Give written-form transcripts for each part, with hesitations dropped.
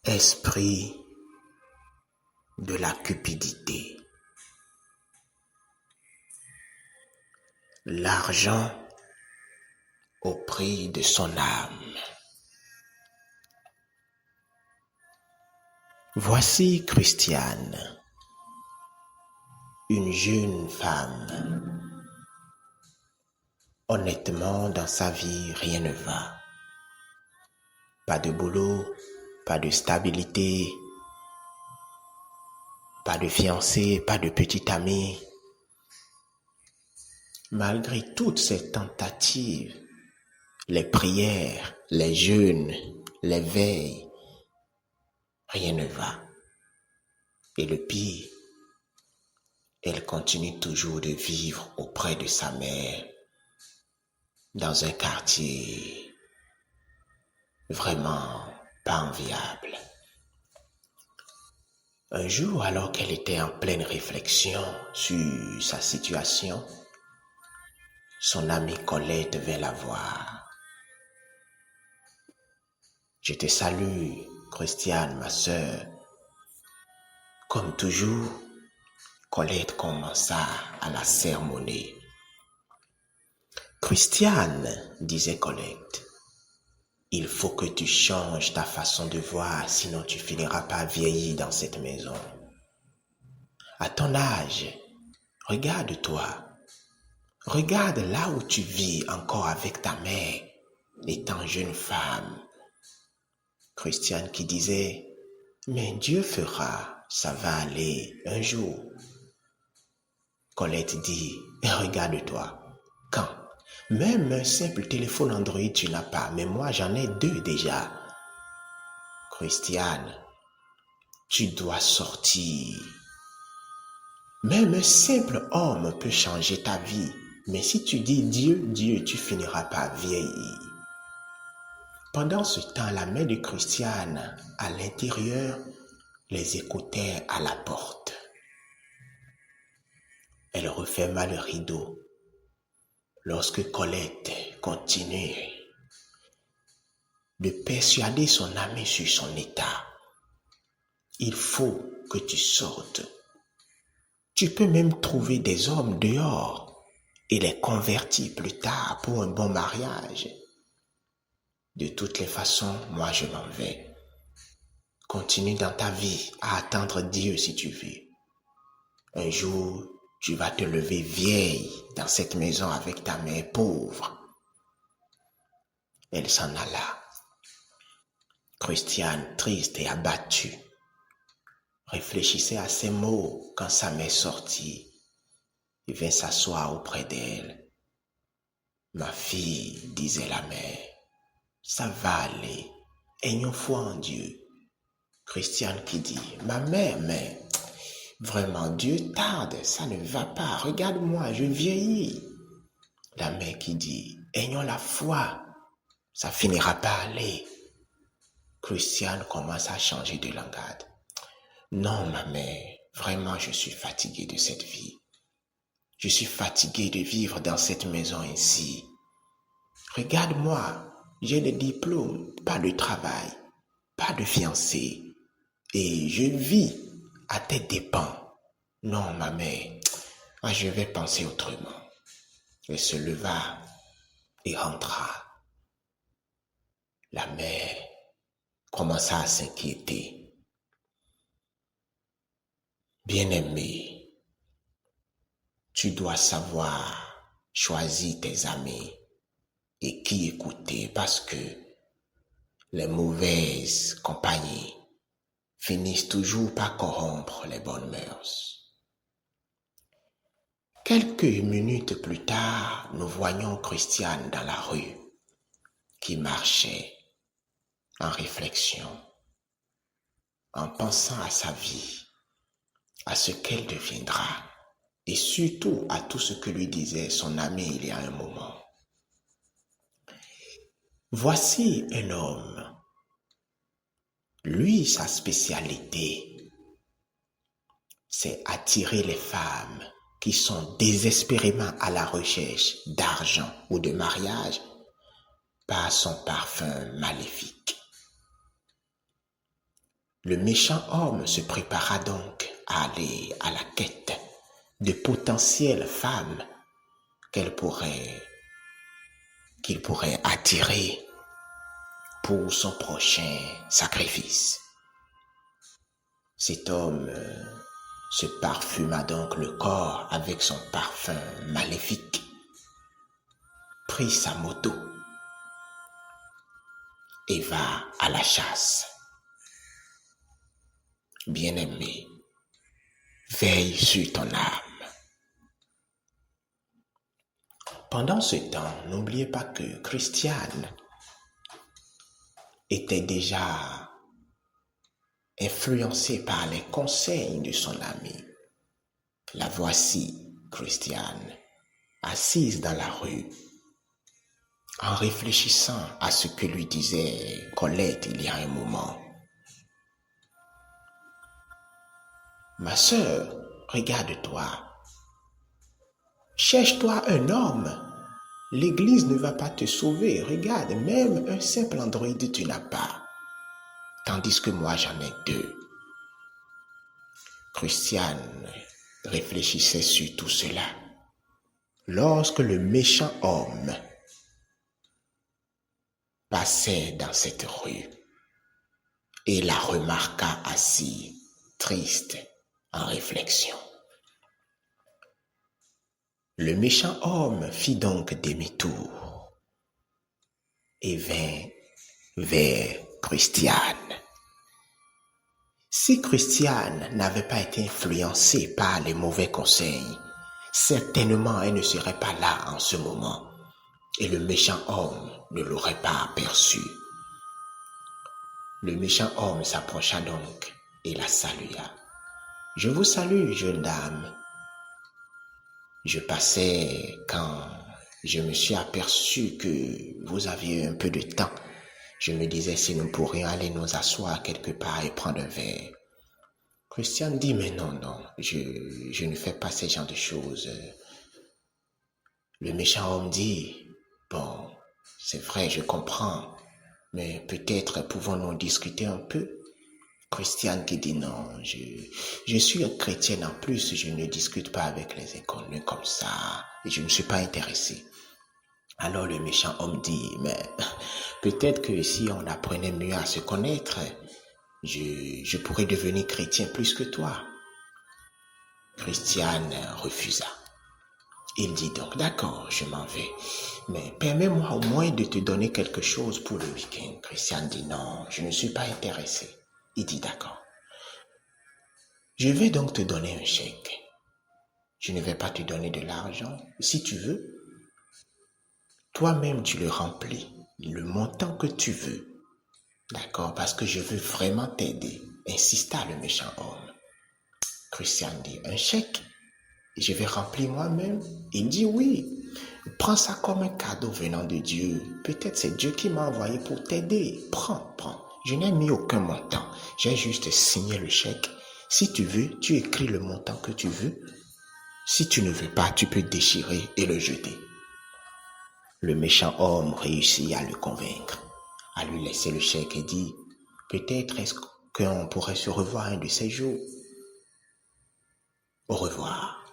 Esprit de la cupidité. L'argent au prix de son âme. Voici Christiane, une jeune femme. Honnêtement, dans sa vie, rien ne va. Pas de boulot, pas de stabilité, pas de fiancé, pas de petit ami. Malgré toutes ces tentatives, les prières, les jeûnes, les veilles, rien ne va. Et le pire, elle continue toujours de vivre auprès de sa mère dans un quartier vraiment pas enviable. Un jour, alors qu'elle était en pleine réflexion sur sa situation, son amie Colette vint la voir. Je te salue, Christiane, ma sœur. Comme toujours, Colette commença à la sermonner. Christiane, disait Colette, il faut que tu changes ta façon de voir, sinon tu finiras par vieillir dans cette maison. À ton âge, regarde-toi. Regarde là où tu vis encore avec ta mère, étant jeune femme. Christiane qui disait, mais Dieu fera, ça va aller un jour. Colette dit, regarde-toi, quand? Même un simple téléphone Android tu n'as pas, mais moi j'en ai 2 déjà. Christiane, tu dois sortir. Même un simple homme peut changer ta vie, mais si tu dis Dieu, Dieu, tu finiras par vieillir. Pendant ce temps, la mère de Christiane, à l'intérieur, les écoutait à la porte. Elle referma le rideau. Lorsque Colette continuait de persuader son ami sur son état, il faut que tu sortes. Tu peux même trouver des hommes dehors et les convertir plus tard pour un bon mariage. De toutes les façons, moi je m'en vais. Continue dans ta vie à attendre Dieu si tu veux. Un jour, tu vas te lever vieille dans cette maison avec ta mère pauvre. Elle s'en alla. Christiane, triste et abattue, réfléchissait à ces mots quand sa mère sortit et vint s'asseoir auprès d'elle. Ma fille, disait la mère, ça va aller, ayons foi en Dieu. Christiane qui dit, ma mère, mais vraiment Dieu tarde, ça ne va pas, regarde-moi, je vieillis. La mère qui dit, ayons la foi, ça finira par aller. Christiane commence à changer de langage. Non, ma mère, vraiment je suis fatigué de cette vie. Je suis fatigué de vivre dans cette maison ainsi. Regarde-moi, j'ai le diplôme, pas de travail, pas de fiancé. Et je vis à tes dépens. Non, ma mère, je vais penser autrement. Elle se leva et rentra. La mère commença à s'inquiéter. Bien-aimé, tu dois savoir choisir tes amis et qui écouter parce que les mauvaises compagnies finissent toujours par corrompre les bonnes mœurs. Quelques minutes plus tard, nous voyons Christiane dans la rue qui marchait en réflexion, en pensant à sa vie, à ce qu'elle deviendra et surtout à tout ce que lui disait son ami il y a un moment. Voici un homme. Lui, sa spécialité, c'est attirer les femmes qui sont désespérément à la recherche d'argent ou de mariage par son parfum maléfique. Le méchant homme se prépara donc à aller à la quête de potentielles femmes qu'il pourrait attirer pour son prochain sacrifice. Cet homme se parfuma donc le corps avec son parfum maléfique, prit sa moto et va à la chasse. Bien-aimé, veille sur ton âme. Pendant ce temps, n'oubliez pas que Christiane était déjà influencée par les conseils de son ami. La voici, Christiane, assise dans la rue, en réfléchissant à ce que lui disait Colette il y a un moment. Ma sœur, regarde-toi. Cherche-toi un homme. L'église ne va pas te sauver. Regarde, même un simple androïde tu n'as pas. Tandis que moi j'en ai 2. Christiane réfléchissait sur tout cela lorsque le méchant homme passait dans cette rue et la remarqua assise, triste, en réflexion. Le méchant homme fit donc demi-tour et vint vers Christiane. Si Christiane n'avait pas été influencée par les mauvais conseils, certainement elle ne serait pas là en ce moment et le méchant homme ne l'aurait pas aperçu. Le méchant homme s'approcha donc et la salua. « Je vous salue, jeune dame. Je passais quand je me suis aperçu que vous aviez un peu de temps. Je me disais si nous pourrions aller nous asseoir quelque part et prendre un verre. » Christiane dit, mais non, je ne fais pas ce genre de choses. Le méchant homme dit, bon, c'est vrai, je comprends, mais peut-être pouvons-nous discuter un peu? Christiane qui dit non, je suis une chrétienne en plus, je ne discute pas avec les inconnus comme ça, et je ne suis pas intéressé. Alors le méchant homme dit, mais peut-être que si on apprenait mieux à se connaître, je pourrais devenir chrétien plus que toi. Christiane refusa. Il dit donc, d'accord, je m'en vais, mais permets-moi au moins de te donner quelque chose pour le week-end. Christiane dit non, je ne suis pas intéressé. Il dit d'accord. Je vais donc te donner un chèque. Je ne vais pas te donner de l'argent. Si tu veux, toi-même tu le remplis, le montant que tu veux. D'accord, parce que je veux vraiment t'aider. Insista le méchant homme. Christiane dit, un chèque? Je vais remplir moi-même? Il dit oui. Prends ça comme un cadeau venant de Dieu. Peut-être c'est Dieu qui m'a envoyé pour t'aider. Prends. Je n'ai mis aucun montant. J'ai juste signé le chèque. Si tu veux, tu écris le montant que tu veux. Si tu ne veux pas, tu peux déchirer et le jeter. Le méchant homme réussit à le convaincre, à lui laisser le chèque et dit, peut-être est-ce qu'on pourrait se revoir un de ces jours. Au revoir.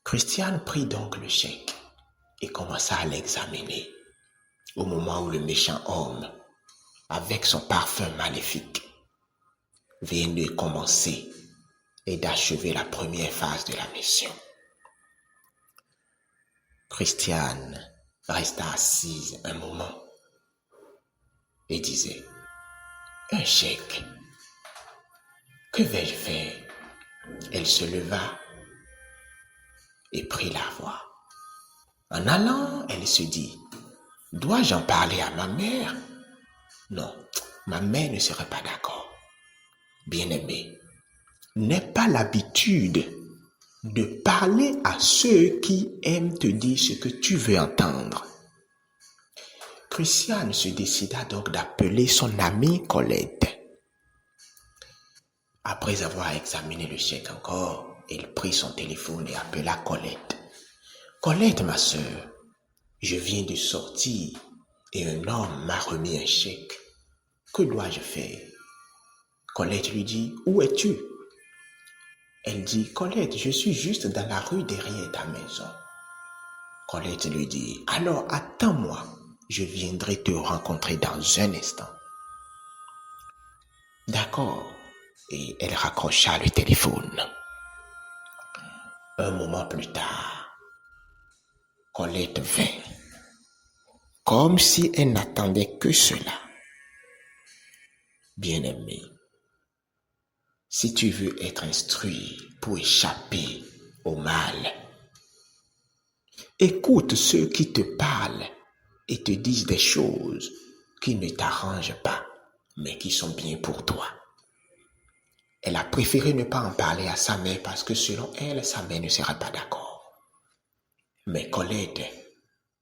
Christiane prit donc le chèque et commença à l'examiner. Au moment où le méchant homme, avec son parfum maléfique, vient de commencer et d'achever la première phase de la mission. Christiane resta assise un moment et disait, un chèque, que vais-je faire? Elle se leva et prit la voie. En allant, elle se dit, dois-je en parler à ma mère? Non, ma mère ne serait pas d'accord. Bien-aimé, n'aie pas l'habitude de parler à ceux qui aiment te dire ce que tu veux entendre. Christiane se décida donc d'appeler son amie Colette. Après avoir examiné le chèque encore, elle prit son téléphone et appela Colette. Colette, ma sœur, je viens de sortir et un homme m'a remis un chèque. Que dois-je faire? Colette lui dit, où es-tu? Elle dit, Colette, je suis juste dans la rue derrière ta maison. Colette lui dit, alors attends-moi, je viendrai te rencontrer dans un instant. D'accord. Et elle raccrocha le téléphone. Un moment plus tard, Colette vint, comme si elle n'attendait que cela. Bien-aimé, si tu veux être instruit pour échapper au mal, écoute ceux qui te parlent et te disent des choses qui ne t'arrangent pas, mais qui sont bien pour toi. Elle a préféré ne pas en parler à sa mère parce que selon elle, sa mère ne serait pas d'accord. Mais Colette,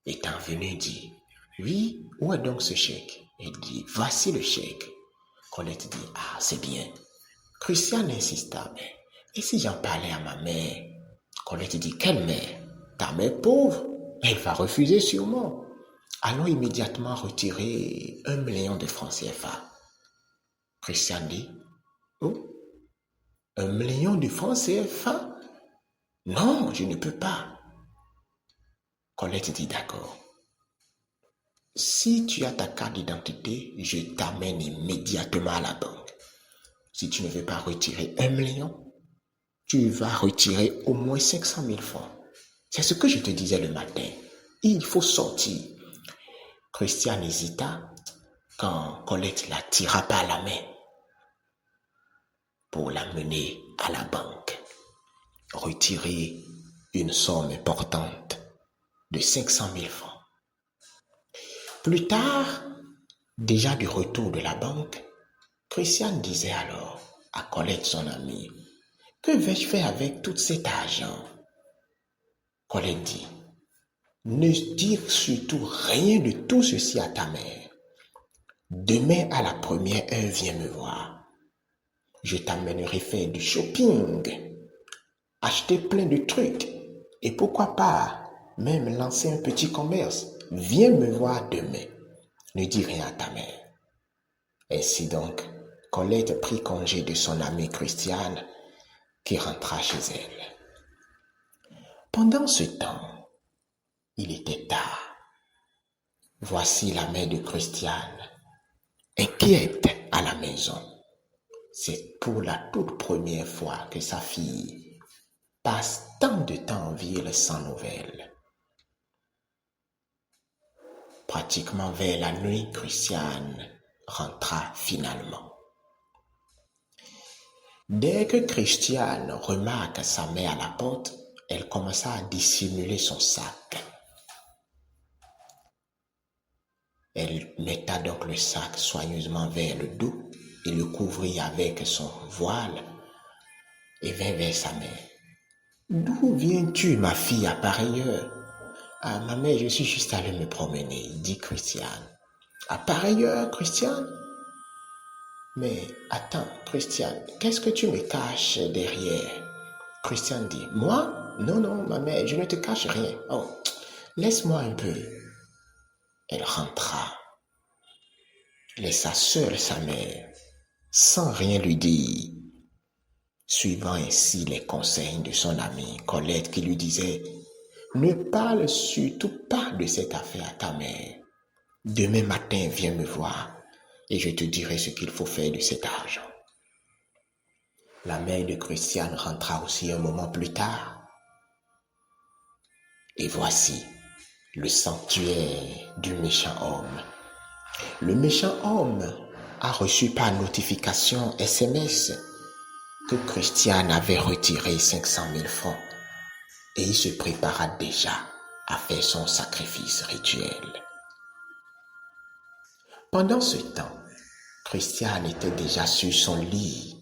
étant venue, dit, oui, où est donc ce chèque? Elle dit, voici le chèque. Colette dit, ah, c'est bien. Christiane insista, mais et si j'en parlais à ma mère? Colette dit, quelle mère? Ta mère pauvre, elle va refuser sûrement. Allons immédiatement retirer 1 million de francs CFA. Christiane dit, oh, 1 million de francs CFA? Non, je ne peux pas. Colette dit, d'accord. Si tu as ta carte d'identité, je t'amène immédiatement à la banque. Si tu ne veux pas retirer 1 million, tu vas retirer au moins 500 000 francs. C'est ce que je te disais le matin. Il faut sortir. Christiane hésita quand Colette la tira par la main pour l'amener à la banque. Retirer une somme importante de 500 000 francs. Plus tard, déjà du retour de la banque, Christiane disait alors à Colette, son amie, « Que vais-je faire avec tout cet argent ?» Colette dit, « Ne dis surtout rien de tout ceci à ta mère. Demain à la première heure, viens me voir. Je t'amènerai faire du shopping, acheter plein de trucs et pourquoi pas même lancer un petit commerce. Viens me voir demain. Ne dis rien à ta mère. » Ainsi donc, Colette prit congé de son amie Christiane qui rentra chez elle. Pendant ce temps, il était tard. Voici la mère de Christiane, inquiète à la maison. C'est pour la toute première fois que sa fille passe tant de temps en ville sans nouvelles. Pratiquement vers la nuit, Christiane rentra finalement. Dès que Christiane remarque sa mère à la porte, elle commença à dissimuler son sac. Elle metta donc le sac soigneusement vers le dos et le couvrit avec son voile et vint vers sa mère. « D'où viens-tu, ma fille, à pareille heure? »« Ah, ma mère, je suis juste allée me promener, » dit Christiane. « À pareille heure, Christiane? Mais attends, Christiane, qu'est-ce que tu me caches derrière? » Christiane dit, « Moi? Non, non, ma mère, je ne te cache rien. Oh, laisse-moi un peu. » Elle rentra, laissa seule sa mère, sans rien lui dire, suivant ainsi les conseils de son amie Colette qui lui disait, « Ne parle surtout pas de cette affaire à ta mère. Demain matin, viens me voir et je te dirai ce qu'il faut faire de cet argent. » La mère de Christiane rentra aussi un moment plus tard. Et voici le sanctuaire du méchant homme. Le méchant homme a reçu par notification SMS que Christiane avait retiré 500 000 francs et il se prépara déjà à faire son sacrifice rituel. Pendant ce temps, Christiane était déjà sur son lit.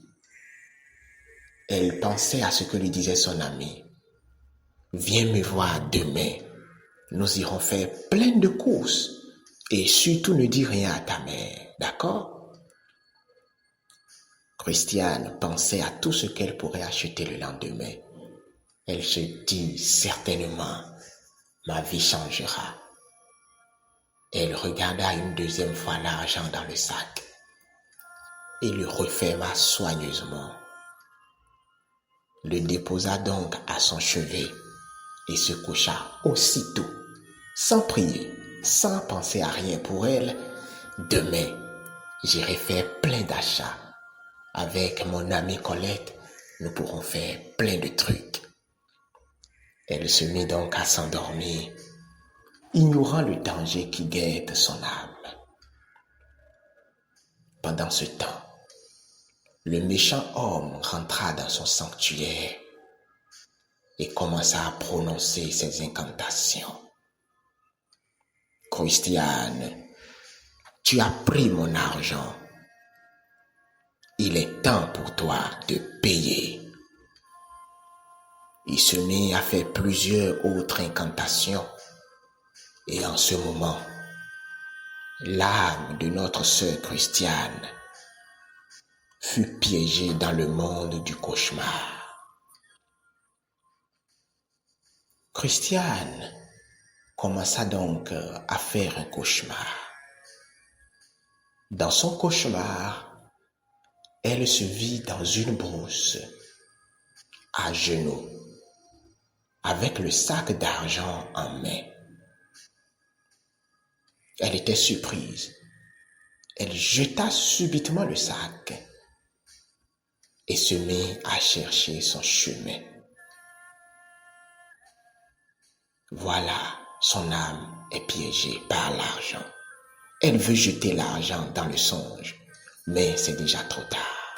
Elle pensait à ce que lui disait son ami. « Viens me voir demain, nous irons faire plein de courses et surtout ne dis rien à ta mère, d'accord ?» Christiane pensait à tout ce qu'elle pourrait acheter le lendemain. Elle se dit certainement, ma vie changera. Elle regarda une deuxième fois l'argent dans le sac et le referma soigneusement. Le déposa donc à son chevet et se coucha aussitôt, sans prier, sans penser à rien pour elle. Demain, j'irai faire plein d'achats. Avec mon amie Colette, nous pourrons faire plein de trucs. Elle se mit donc à s'endormir, ignorant le danger qui guette son âme. Pendant ce temps, le méchant homme rentra dans son sanctuaire et commença à prononcer ses incantations. Christiane, tu as pris mon argent. Il est temps pour toi de payer. Il se mit à faire plusieurs autres incantations. Et en ce moment, l'âme de notre sœur Christiane fut piégée dans le monde du cauchemar. Christiane commença donc à faire un cauchemar. Dans son cauchemar, elle se vit dans une brousse, à genoux, avec le sac d'argent en main. Elle était surprise. Elle jeta subitement le sac et se mit à chercher son chemin. Voilà, son âme est piégée par l'argent. Elle veut jeter l'argent dans le songe, mais c'est déjà trop tard.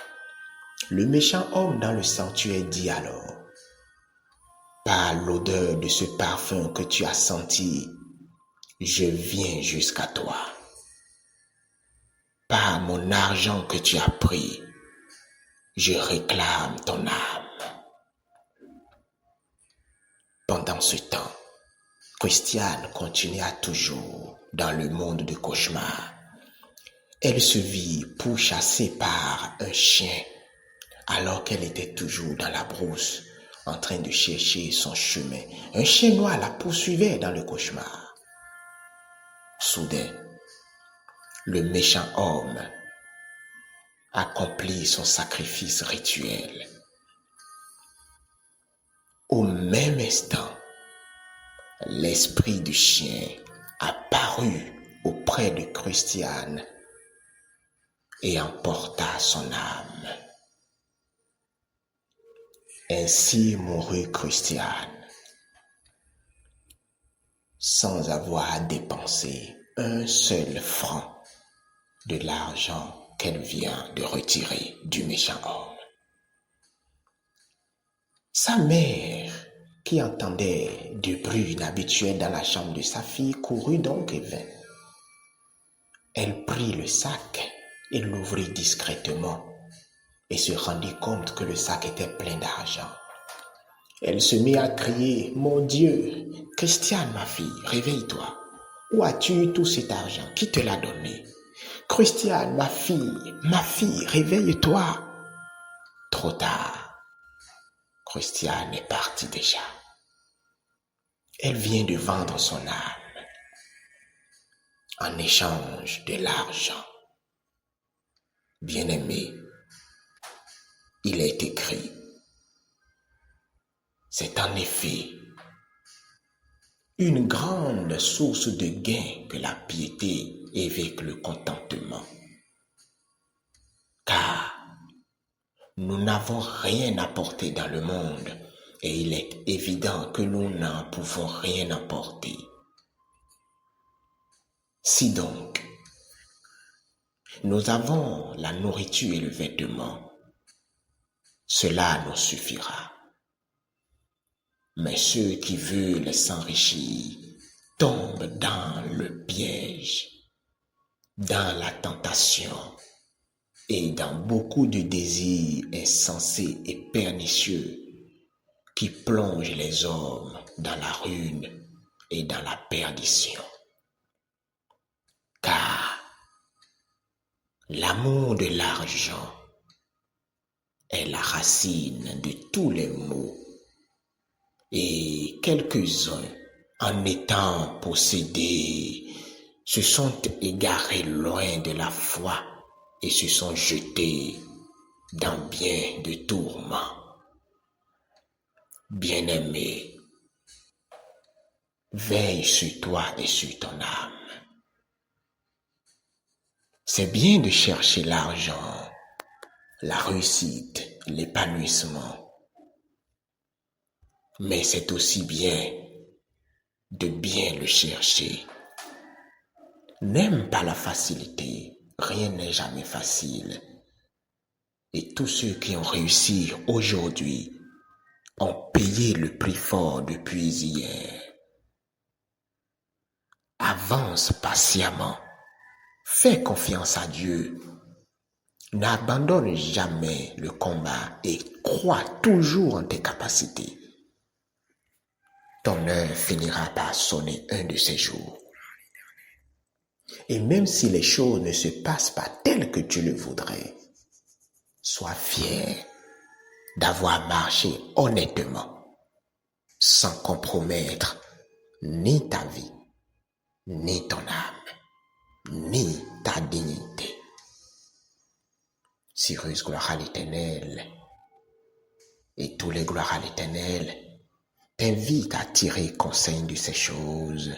Le méchant homme dans le sanctuaire dit alors: par l'odeur de ce parfum que tu as senti, je viens jusqu'à toi. Par mon argent que tu as pris, je réclame ton âme. Pendant ce temps, Christiane continua toujours dans le monde de cauchemar. Elle se vit pourchassée par un chien alors qu'elle était toujours dans la brousse en train de chercher son chemin. Un chien noir la poursuivait dans le cauchemar. Soudain, le méchant homme accomplit son sacrifice rituel. Au même instant, l'esprit du chien apparut auprès de Christiane et emporta son âme. Ainsi mourut Christiane, sans avoir dépensé un seul franc de l'argent qu'elle vient de retirer du méchant homme. Sa mère, qui entendait du bruit inhabituel dans la chambre de sa fille, courut donc et vint. Elle prit le sac et l'ouvrit discrètement et se rendit compte que le sac était plein d'argent. Elle se mit à crier: mon Dieu, Christiane, ma fille, réveille-toi. Où as-tu eu tout cet argent? Qui te l'a donné? Christiane, ma fille, réveille-toi. Trop tard. Christiane est partie déjà. Elle vient de vendre son âme en échange de l'argent. Bien-aimé, il est écrit: c'est en effet une grande source de gain que la piété évite le contentement. Car nous n'avons rien apporté dans le monde et il est évident que nous n'en pouvons rien apporter. Si donc nous avons la nourriture et le vêtement, cela nous suffira. Mais ceux qui veulent s'enrichir tombent dans le piège, dans la tentation et dans beaucoup de désirs insensés et pernicieux qui plongent les hommes dans la ruine et dans la perdition. Car l'amour de l'argent est la racine de tous les maux. Et quelques-uns, en étant possédés, se sont égarés loin de la foi et se sont jetés dans bien de tourments. Bien-aimé, veille sur toi et sur ton âme. C'est bien de chercher l'argent, la réussite, l'épanouissement, mais c'est aussi bien de bien le chercher. N'aime pas la facilité, rien n'est jamais facile. Et tous ceux qui ont réussi aujourd'hui ont payé le prix fort depuis hier. Avance patiemment, fais confiance à Dieu. N'abandonne jamais le combat et crois toujours en tes capacités. Ton heure finira par sonner un de ces jours. Et même si les choses ne se passent pas telles que tu le voudrais, sois fier d'avoir marché honnêtement, sans compromettre ni ta vie, ni ton âme, ni ta dignité. Cyrus, gloire à l'Éternel, et tous les gloires à l'Éternel t'invitent à tirer conseil de ces choses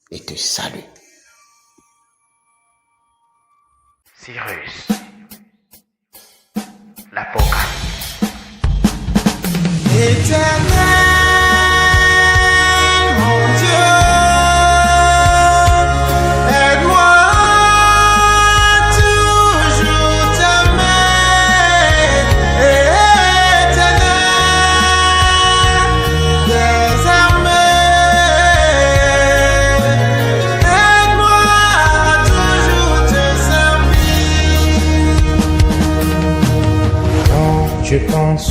et te salue. Cyrus, l'Apocalypse. Éternel, mon Dieu, aide-moi toujours t'aimer. Éternel, des armées, aide-moi toujours te servir. Quand je pense